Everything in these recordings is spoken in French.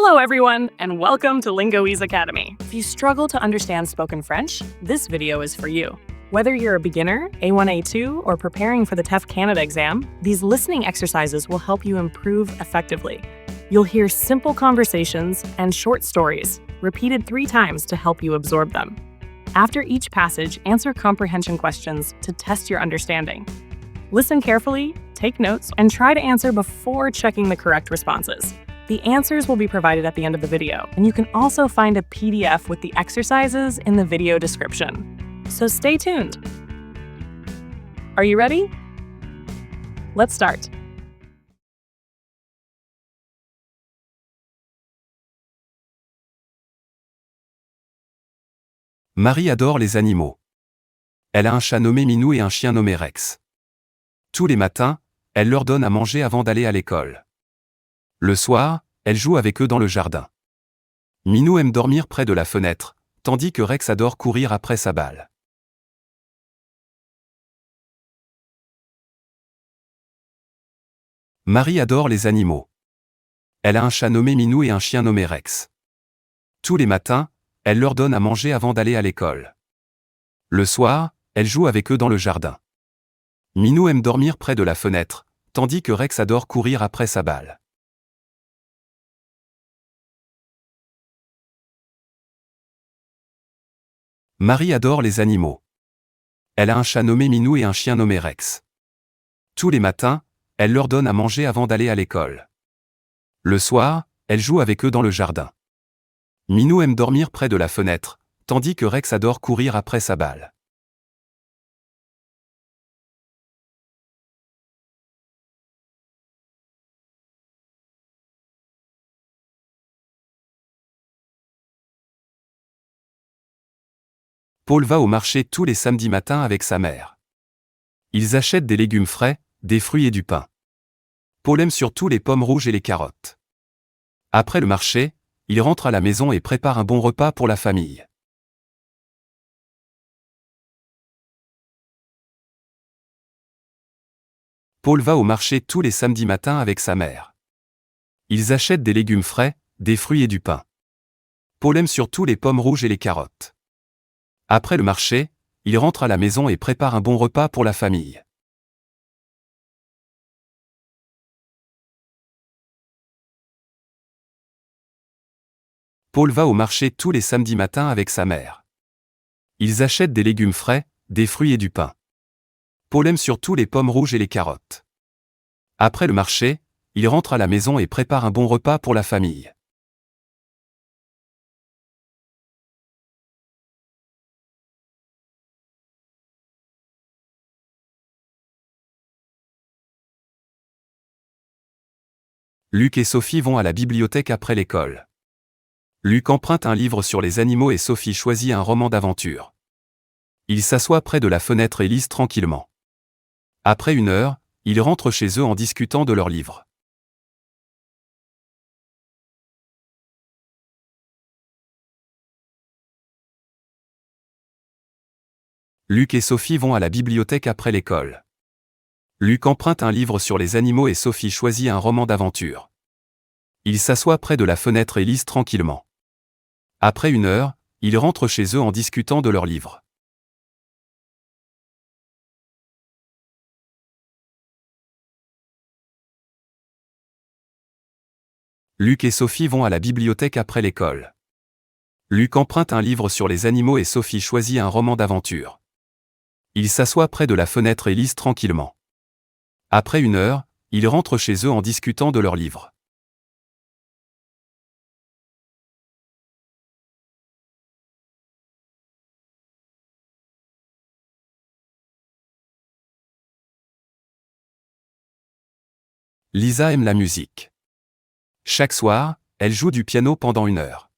Hello, everyone, and welcome to Lingoese Academy. If you struggle to understand spoken French, this video is for you. Whether you're a beginner, A1, A2, or preparing for the TEF Canada exam, these listening exercises will help you improve effectively. You'll hear simple conversations and short stories, repeated 3 times to help you absorb them. After each passage, answer comprehension questions to test your understanding. Listen carefully, take notes, and try to answer before checking the correct responses. The answers will be provided at the end of the video, and you can also find a PDF with the exercises in the video description. So stay tuned. Are you ready? Let's start. Marie adore les animaux. Elle a un chat nommé Minou et un chien nommé Rex. Tous les matins, elle leur donne à manger avant d'aller à l'école. Le soir, elle joue avec eux dans le jardin. Minou aime dormir près de la fenêtre, tandis que Rex adore courir après sa balle. Marie adore les animaux. Elle a un chat nommé Minou et un chien nommé Rex. Tous les matins, elle leur donne à manger avant d'aller à l'école. Le soir, elle joue avec eux dans le jardin. Minou aime dormir près de la fenêtre, tandis que Rex adore courir après sa balle. Marie adore les animaux. Elle a un chat nommé Minou et un chien nommé Rex. Tous les matins, elle leur donne à manger avant d'aller à l'école. Le soir, elle joue avec eux dans le jardin. Minou aime dormir près de la fenêtre, tandis que Rex adore courir après sa balle. Paul va au marché tous les samedis matins avec sa mère. Ils achètent des légumes frais, des fruits et du pain. Paul aime surtout les pommes rouges et les carottes. Après le marché, il rentre à la maison et prépare un bon repas pour la famille. Paul va au marché tous les samedis matins avec sa mère. Ils achètent des légumes frais, des fruits et du pain. Paul aime surtout les pommes rouges et les carottes. Après le marché, il rentre à la maison et prépare un bon repas pour la famille. Paul va au marché tous les samedis matins avec sa mère. Ils achètent des légumes frais, des fruits et du pain. Paul aime surtout les pommes rouges et les carottes. Après le marché, il rentre à la maison et prépare un bon repas pour la famille. Luc et Sophie vont à la bibliothèque après l'école. Luc emprunte un livre sur les animaux et Sophie choisit un roman d'aventure. Ils s'assoient près de la fenêtre et lisent tranquillement. Après 1 heure, ils rentrent chez eux en discutant de leur livre. Luc et Sophie vont à la bibliothèque après l'école. Luc emprunte un livre sur les animaux et Sophie choisit un roman d'aventure. Ils s'assoient près de la fenêtre et lisent tranquillement. Après 1 heure, ils rentrent chez eux en discutant de leur livre. Luc et Sophie vont à la bibliothèque après l'école. Luc emprunte un livre sur les animaux et Sophie choisit un roman d'aventure. Ils s'assoient près de la fenêtre et lisent tranquillement. Après 1 heure, ils rentrent chez eux en discutant de leur livre. Lisa aime la musique. Chaque soir, elle joue du piano pendant 1 heure.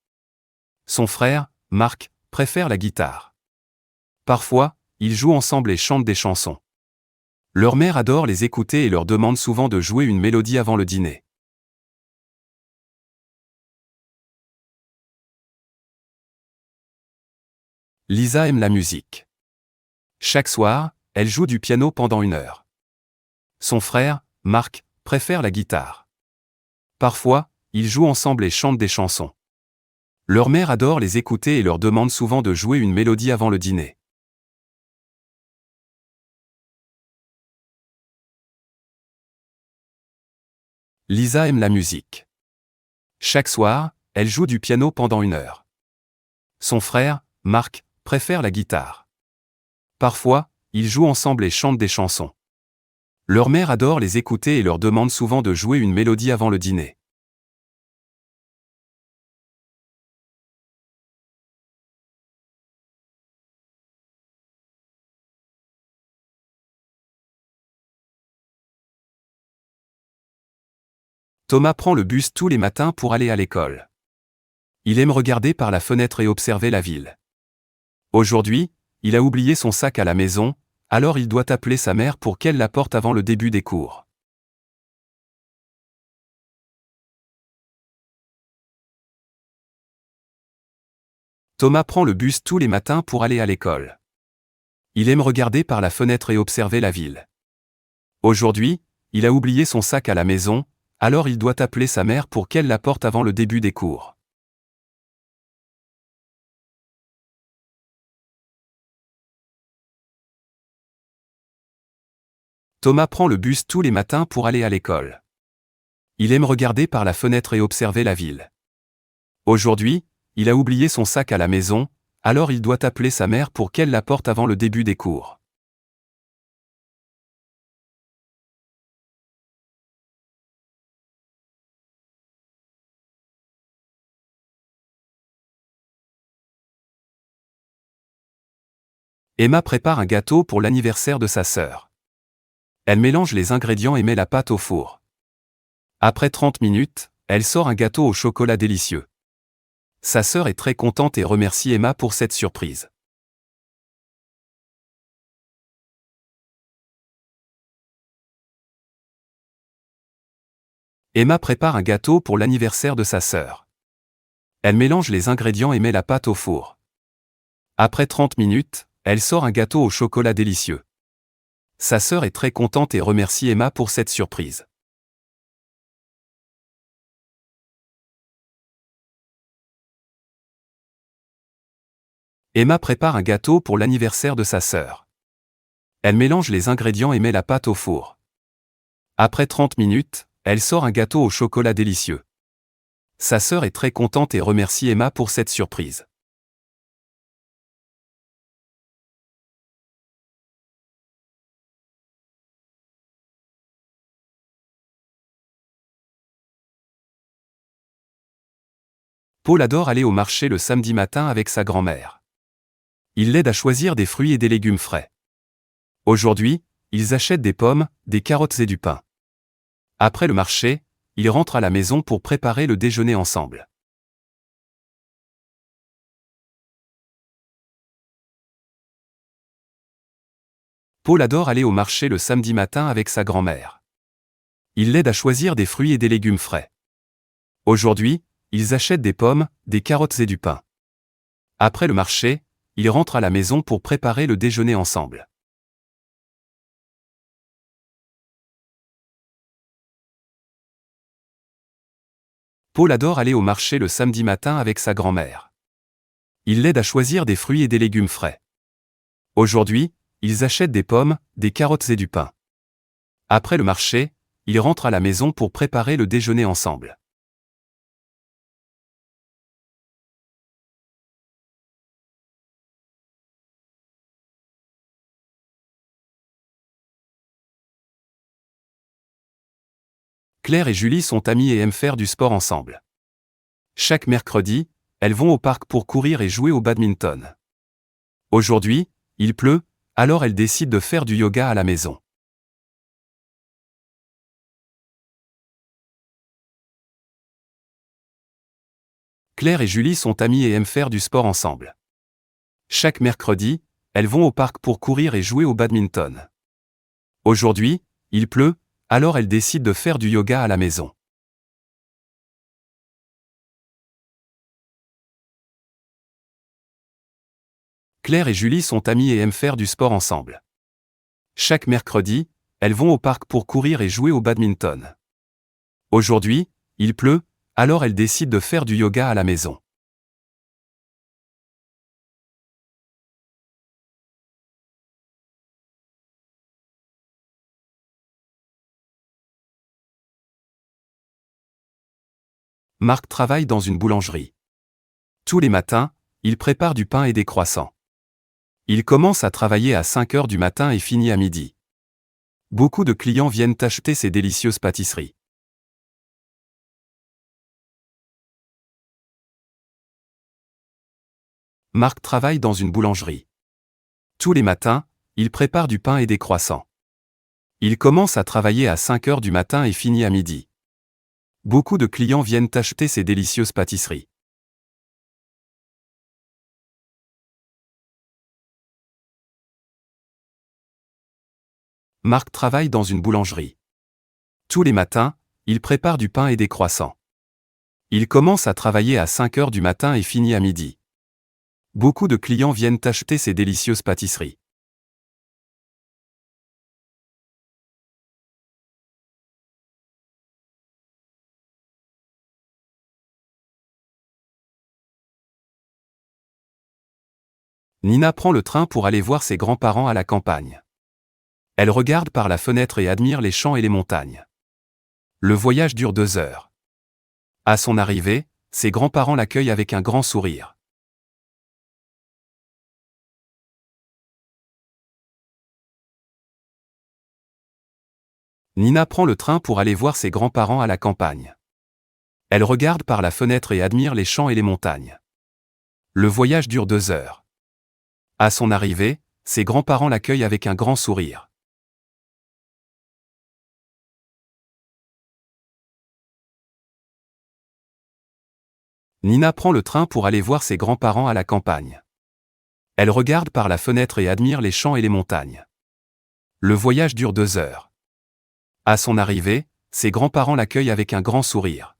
Son frère, Marc, préfère la guitare. Parfois, ils jouent ensemble et chantent des chansons. Leur mère adore les écouter et leur demande souvent de jouer une mélodie avant le dîner. Lisa aime la musique. Chaque soir, elle joue du piano pendant 1 heure. Son frère, Marc, préfère la guitare. Parfois, ils jouent ensemble et chantent des chansons. Leur mère adore les écouter et leur demande souvent de jouer une mélodie avant le dîner. Lisa aime la musique. Chaque soir, elle joue du piano pendant 1 heure. Son frère, Marc, préfère la guitare. Parfois, ils jouent ensemble et chantent des chansons. Leur mère adore les écouter et leur demande souvent de jouer une mélodie avant le dîner. Thomas prend le bus tous les matins pour aller à l'école. Il aime regarder par la fenêtre et observer la ville. Aujourd'hui, il a oublié son sac à la maison, alors il doit appeler sa mère pour qu'elle l'apporte avant le début des cours. Thomas prend le bus tous les matins pour aller à l'école. Il aime regarder par la fenêtre et observer la ville. Aujourd'hui, il a oublié son sac à la maison, alors il doit appeler sa mère pour qu'elle l'apporte avant le début des cours. Thomas prend le bus tous les matins pour aller à l'école. Il aime regarder par la fenêtre et observer la ville. Aujourd'hui, il a oublié son sac à la maison, alors il doit appeler sa mère pour qu'elle l'apporte avant le début des cours. Emma prépare un gâteau pour l'anniversaire de sa sœur. Elle mélange les ingrédients et met la pâte au four. Après 30 minutes, elle sort un gâteau au chocolat délicieux. Sa sœur est très contente et remercie Emma pour cette surprise. Emma prépare un gâteau pour l'anniversaire de sa sœur. Elle mélange les ingrédients et met la pâte au four. Après 30 minutes, elle sort un gâteau au chocolat délicieux. Sa sœur est très contente et remercie Emma pour cette surprise. Emma prépare un gâteau pour l'anniversaire de sa sœur. Elle mélange les ingrédients et met la pâte au four. Après 30 minutes, elle sort un gâteau au chocolat délicieux. Sa sœur est très contente et remercie Emma pour cette surprise. Paul adore aller au marché le samedi matin avec sa grand-mère. Il l'aide à choisir des fruits et des légumes frais. Aujourd'hui, ils achètent des pommes, des carottes et du pain. Après le marché, ils rentrent à la maison pour préparer le déjeuner ensemble. Paul adore aller au marché le samedi matin avec sa grand-mère. Il l'aide à choisir des fruits et des légumes frais. Aujourd'hui, ils achètent des pommes, des carottes et du pain. Après le marché, ils rentrent à la maison pour préparer le déjeuner ensemble. Paul adore aller au marché le samedi matin avec sa grand-mère. Il l'aide à choisir des fruits et des légumes frais. Aujourd'hui, ils achètent des pommes, des carottes et du pain. Après le marché, ils rentrent à la maison pour préparer le déjeuner ensemble. Claire et Julie sont amies et aiment faire du sport ensemble. Chaque mercredi, elles vont au parc pour courir et jouer au badminton. Aujourd'hui, il pleut, alors elles décident de faire du yoga à la maison. Claire et Julie sont amies et aiment faire du sport ensemble. Chaque mercredi, elles vont au parc pour courir et jouer au badminton. Aujourd'hui, il pleut, alors elles décident de faire du yoga à la maison. Claire et Julie sont amies et aiment faire du sport ensemble. Chaque mercredi, elles vont au parc pour courir et jouer au badminton. Aujourd'hui, il pleut, Alors elle décide de faire du yoga à la maison. Marc travaille dans une boulangerie. Tous les matins, il prépare du pain et des croissants. Il commence à travailler à 5 heures du matin et finit à midi. Beaucoup de clients viennent acheter ces délicieuses pâtisseries. Marc travaille dans une boulangerie. Tous les matins, il prépare du pain et des croissants. Il commence à travailler à 5 heures du matin et finit à midi. Beaucoup de clients viennent acheter ces délicieuses pâtisseries. Marc travaille dans une boulangerie. Tous les matins, il prépare du pain et des croissants. Il commence à travailler à 5 heures du matin et finit à midi. Beaucoup de clients viennent acheter ces délicieuses pâtisseries. Nina prend le train pour aller voir ses grands-parents à la campagne. Elle regarde par la fenêtre et admire les champs et les montagnes. Le voyage dure 2 heures. À son arrivée, ses grands-parents l'accueillent avec un grand sourire. Nina prend le train pour aller voir ses grands-parents à la campagne. Elle regarde par la fenêtre et admire les champs et les montagnes. Le voyage dure 2 heures. À son arrivée, ses grands-parents l'accueillent avec un grand sourire. Nina prend le train pour aller voir ses grands-parents à la campagne. Elle regarde par la fenêtre et admire les champs et les montagnes. Le voyage dure 2 heures. À son arrivée, ses grands-parents l'accueillent avec un grand sourire.